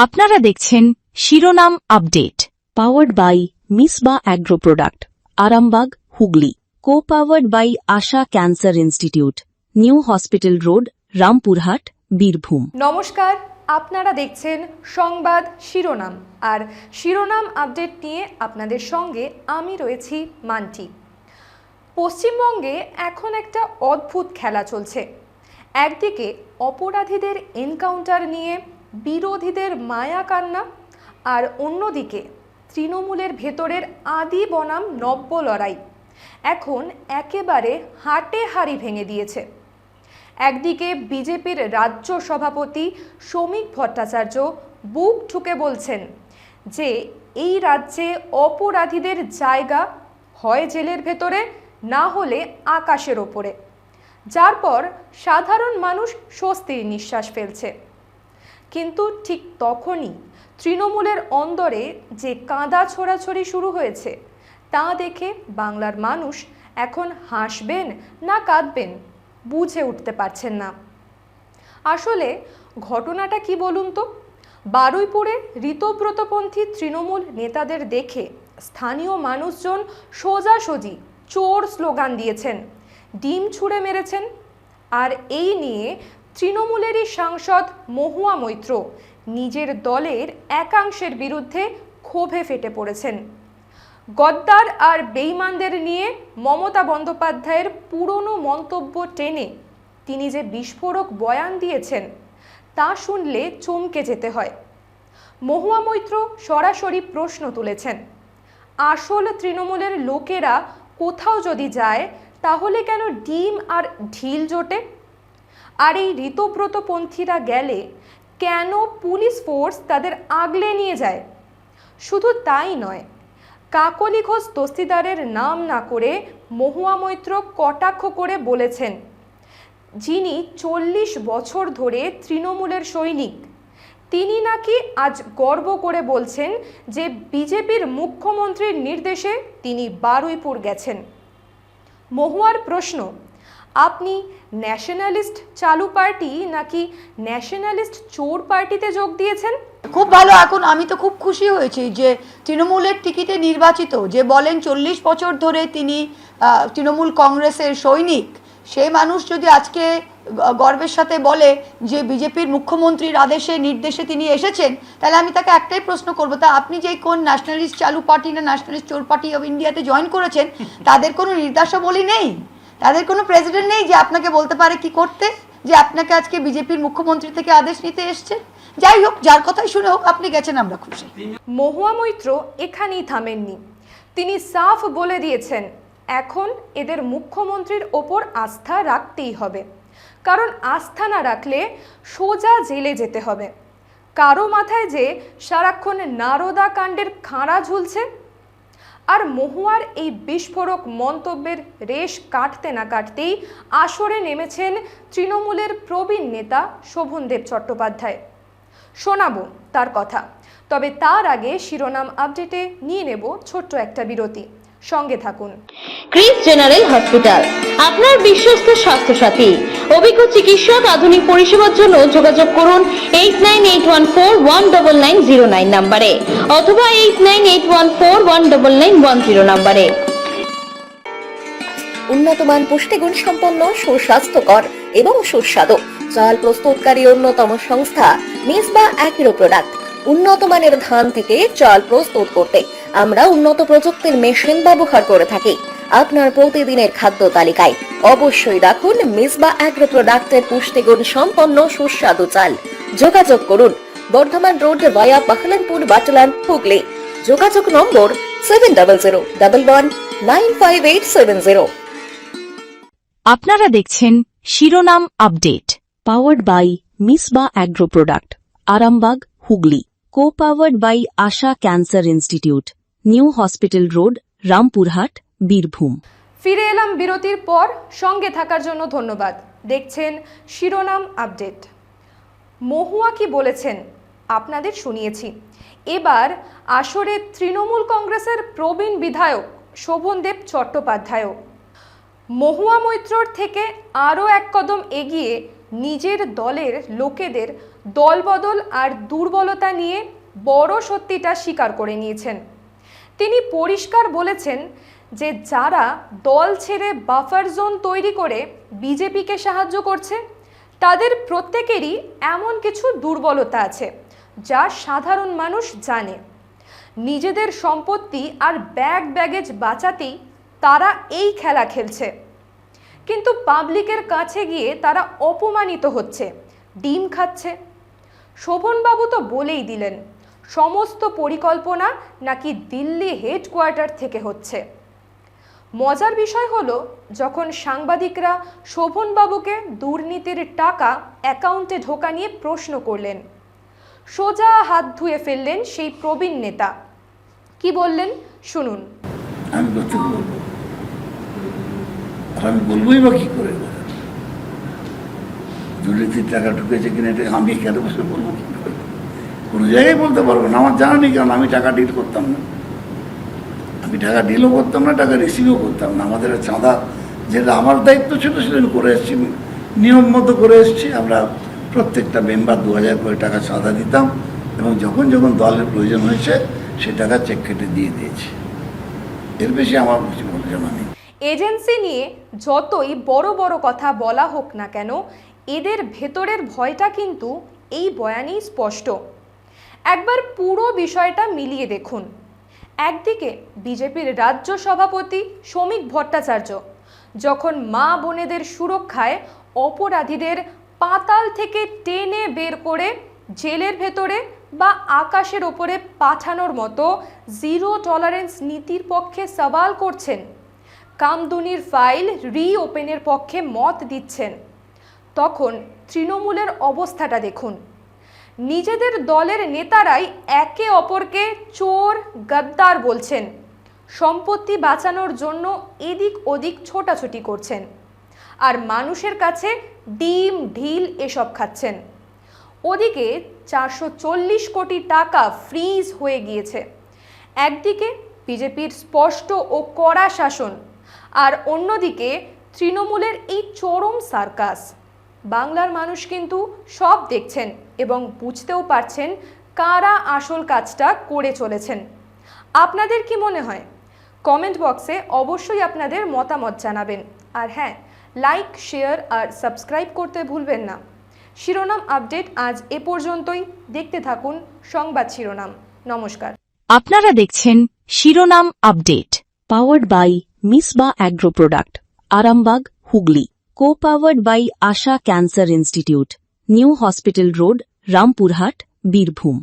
আপনারা দেখছেন শিরোনাম update, powered by Misba agro product, Arambagh, Hooghly. Co powered by Asha cancer institute, new hospital road, Rampurhat, Birbhum. নমস্কার, আপনারা দেখছেন সংবাদ শিরোনাম, আর শিরোনাম আপডেট নিয়ে আপনাদের সঙ্গে আমি রয়েছি মান্টি। পশ্চিমবঙ্গে এখন একটা অদ্ভুত খেলা চলছে। একদিকে অপরাধীদের এনকাউন্টার নিয়ে বিরোধীদের মায়া কান্না, আর অন্যদিকে তৃণমূলের ভেতরের আদি বনাম নব্য লড়াই এখন একেবারে হাটে হাড়ি ভেঙে দিয়েছে। একদিকে বিজেপির রাজ্য সভাপতি শ্রমিক ভট্টাচার্য বুক ঠুকে বলছেন যে এই রাজ্যে অপরাধীদের জায়গা হয় জেলের ভেতরে, না হলে আকাশের ওপরে, যার পর সাধারণ মানুষ স্বস্তির নিঃশ্বাস ফেলছে। কিন্তু ঠিক তখনই তৃণমূলের অন্দরে যে কাঁদা ছোড়াছড়ি শুরু হয়েছে তা দেখে বাংলার মানুষ এখন হাসবেন না কাঁদবেন বুঝে উঠতে পারছেন না। আসলে ঘটনাটা কি বলুন তো? বারুইপুরে ঋতব্রতপন্থী তৃণমূল নেতাদের দেখে স্থানীয় মানুষজন সোজাসুজি চোর স্লোগান দিয়েছেন, ডিম ছুঁড়ে মেরেছেন। আর এই নিয়ে তৃণমূলেরই সাংসদ মহুয়া মৈত্র নিজের দলের একাংশের বিরুদ্ধে ক্ষোভে ফেটে পড়েছেন। গদ্দার আর বেঈমানদের নিয়ে মমতা বন্দ্যোপাধ্যায়ের পুরনো মন্তব্য টেনে তিনি যে বিস্ফোরক বয়ান দিয়েছেন তা শুনলে চমকে যেতে হয়। মহুয়া মৈত্র সরাসরি প্রশ্ন তুলেছেন, আসল তৃণমূলের লোকেরা কোথাও যদি যায় তাহলে কেন ডিম আর ঢিল জোটে? আর এই ঋতব্রতপন্থীরা গেলে কেন পুলিশ ফোর্স তাদের আগলে নিয়ে যায়? শুধু তাই নয়, কাকলি ঘোষ দস্তিদারের নাম না করে মহুয়া মৈত্র কটাক্ষ করে বলেছেন, যিনি 40 বছর ধরে তৃণমূলের সৈনিক, তিনি নাকি আজ গর্ব করে বলছেন যে বিজেপির মুখ্যমন্ত্রীর নির্দেশে তিনি বারুইপুর গেছেন। মহুয়ার প্রশ্ন, আপনি ন্যাশনালিস্ট চালু পার্টি নাকি ন্যাশনালিস্ট চোর পার্টিতে যোগ দিয়েছেন? খুব ভালো। এখন আমি তো খুব খুশি হয়েছি যে তৃণমূলের টিকিটে নির্বাচিত, যে বলেন 40 বছর ধরে তিনি তৃণমূল কংগ্রেসের সৈনিক, সেই মানুষ যদি আজকে গর্বের সাথে বলে যে বিজেপির মুখ্যমন্ত্রীর আদেশে নির্দেশে তিনি এসেছেন, তাহলে আমি তাকে একটাই প্রশ্ন করবো, তা আপনি যে কোন ন্যাশনালিস্ট চালু পার্টি না ন্যাশনালিস্ট চোর পার্টি অফ ইন্ডিয়াতে জয়েন করেছেন, তাদের কোনো নির্দেশাবলী নেই, তাদের কোনো প্রেসিডেন্ট নেই যে আপনাকে বলতে পারে কি করতে, যে আপনাকে আজকে বিজেপির মুখ্যমন্ত্রী থেকে আদেশ নিতে এসছে? যাই হোক, যার কথাই শুনে হোক, আপনি গেছেন, আমরা খুশি। মহুয়া মৈত্র এখানেই থামেননি। তিনি সাফ বলে দিয়েছেন এখন এদের মুখ্যমন্ত্রীর ওপর আস্থা রাখতেই হবে, কারণ আস্থা না রাখলে সোজা জেলে যেতে হবে। কারো মাথায় যে সারাক্ষণ নারদা কাণ্ডের খাঁড়া ঝুলছে। আর মহুয়ার এই বিস্ফোরক মন্তব্যের রেশ কাটতে না কাটতেই আসরে নেমেছেন তৃণমূলের প্রবীণ নেতা শোভনদেব চট্টোপাধ্যায়। শোনাবো তার কথা, তবে তার আগে শিরোনাম আপডেটে নিয়ে নেব ছোট্ট একটা বিরতি। সঙ্গে থাকুন। ক্রিস জেনারেল হসপিটাল, আপনার বিশ্বস্ত স্বাস্থ্যসাথী, অভিজ্ঞ চিকিৎসক, আধুনিক পরিষেবার জন্য যোগাযোগ করুন 8981419909 নম্বরে অথবা 8981419910 নম্বরে। উন্নতমান পুষ্টিগুণ সম্পন্ন, সুস্বাস্থ্যকর এবং সুস্বাদু চাল প্রস্তুতকারী অন্যতম সংস্থা মিসবা অ্যাগ্রো প্রোডাক্ট। উন্নত মানের ধান থেকে চাল প্রস্তুত করতে আমরা উন্নত প্রযুক্তির মেশিন ব্যবহার করে থাকি। আপনার প্রতিদিনের খাদ্য তালিকায় অবশ্যই রাখুন মিসবা অ্যাগ্রো প্রোডাক্টের পুষ্টিগুণ সম্পন্ন সুস্বাদু চাল। যোগাযোগ করুন বর্ধমান রোড ভায়া বাহলানপুর, বাটলান, হুগলি। যোগাযোগ নম্বর 7001119580। আপনারা দেখছেন শিরোনাম update, powered by Misba agro product, Arambagh, Hooghly. Co powered by Asha cancer institute, new hospital road, Rampurhat, Birbhum. ফিরে এলাম বিরতির পর। সঙ্গে থাকার জন্য ধন্যবাদ। দেখছেন শিরোনাম আপডেট। মহুয়া কি বলেছেন আপনাদের শুনিয়েছি। এবার আসরে তৃণমূল কংগ্রেসের প্রবীণ বিধায়ক শোভনদেব চট্টোপাধ্যায়ও। মহুয়া মৈত্রর থেকে আরও এক কদম এগিয়ে নিজের দলের লোকেদের দলবদল আর দুর্বলতা নিয়ে বড় সত্যিটা স্বীকার করে নিয়েছেন। তিনি পরিষ্কার বলেছেন যে যারা দল ছেড়ে বাফার জোন তৈরি করে বিজেপিকে সাহায্য করছে তাদের প্রত্যেকেরই এমন কিছু দুর্বলতা আছে যা সাধারণ মানুষ জানে। নিজেদের সম্পত্তি আর ব্যাগেজ বাঁচাতেই তারা এই খেলা খেলছে, কিন্তু পাবলিকের কাছে গিয়ে তারা অপমানিত হচ্ছে, ডিম খাচ্ছে। শোভনবাবু তো বলেই দিলেন সমস্ত পরিকল্পনা নাকি দিল্লি হেডকোয়ার্টার থেকে হচ্ছে। মজার বিষয় হলো যখন সাংবাদিকরা শোভনবাবুকে দুর্নীতির টাকা অ্যাকাউন্টে ঢোকা নিয়ে প্রশ্ন করলেন, সোজা হাত ধুয়ে ফেললেন সেই প্রবীণ নেতা। কি বললেন শুনুন। আমি করতে বলবো, আর আমি বলবোই বা কি করে? দুর্নীতির টাকা ঢুকেছে কিনা এটা আমি কেন বসে বলবো? কি করে? কোনো জায়গায় বলতে পারবো না, আমার জানা নেই, কারণ আমি টাকা ডিল করতাম না। আমি টাকা ডিলও করতাম না, টাকা রিসিভও করতাম না। আমাদের চাঁদা যেটা আমার দায়িত্ব ছিল সেটা আমি করে এসেছি, নিয়ম মতো করে এসেছি। আমরা প্রত্যেকটা মেম্বার 2000 করে টাকা চাঁদা দিতাম এবং যখন যখন দলের প্রয়োজন হয়েছে সে টাকা চেক কেটে দিয়ে দিয়েছি। এর বেশি আমার কিছু বলে জানা নেই। এজেন্সি নিয়ে যতই বড় বড় কথা বলা হোক না কেন, এদের ভেতরের ভয়টা কিন্তু এই বয়ানেই স্পষ্ট। একবার পুরো বিষয়টা মিলিয়ে দেখুন। একদিকে বিজেপির রাজ্য সভাপতি শ্রমিক ভট্টাচার্য যখন মা বোনেদের সুরক্ষায় অপরাধীদের পাতাল থেকে টেনে বের করে জেলের ভেতরে বা আকাশের ওপরে পাঠানোর মতো জিরো টলারেন্স নীতির পক্ষে সওয়াল করছেন, কামদুনির ফাইল রিওপেনের পক্ষে মত দিচ্ছেন, তখন তৃণমূলের অবস্থাটা দেখুন। নিজেদের দলের নেতারাই একে অপরকে চোর গদ্দার বলছেন, সম্পত্তি বাঁচানোর জন্য এদিক ওদিক ছোটাছুটি করছেন, আর মানুষের কাছে ডিম ঢিল এসব খাচ্ছেন। ওদিকে 440 কোটি টাকা ফ্রিজ হয়ে গিয়েছে। একদিকে বিজেপির স্পষ্ট ও কড়া শাসন, আর অন্যদিকে তৃণমূলের এই চরম সার্কাস। বাংলার মানুষ কিন্তু সব দেখছেন এবং বুঝতেও পারছেন কারা আসল কাজটা করে চলেছেন। আপনাদের কি মনে হয়? কমেন্ট বক্সে অবশ্যই আপনাদের মতামত জানাবেন। আর হ্যাঁ, লাইক, শেয়ার আর সাবস্ক্রাইব করতে ভুলবেন না। শিরোনাম আপডেট আজ এ পর্যন্তই। দেখতে থাকুন সংবাদ শিরোনাম। নমস্কার। আপনারা দেখছেন শিরোনাম update, powered by Misba agro product, Arambagh, Hooghly. Co-powered by Asha Cancer Institute, New Hospital Road, Rampurhat, Birbhum.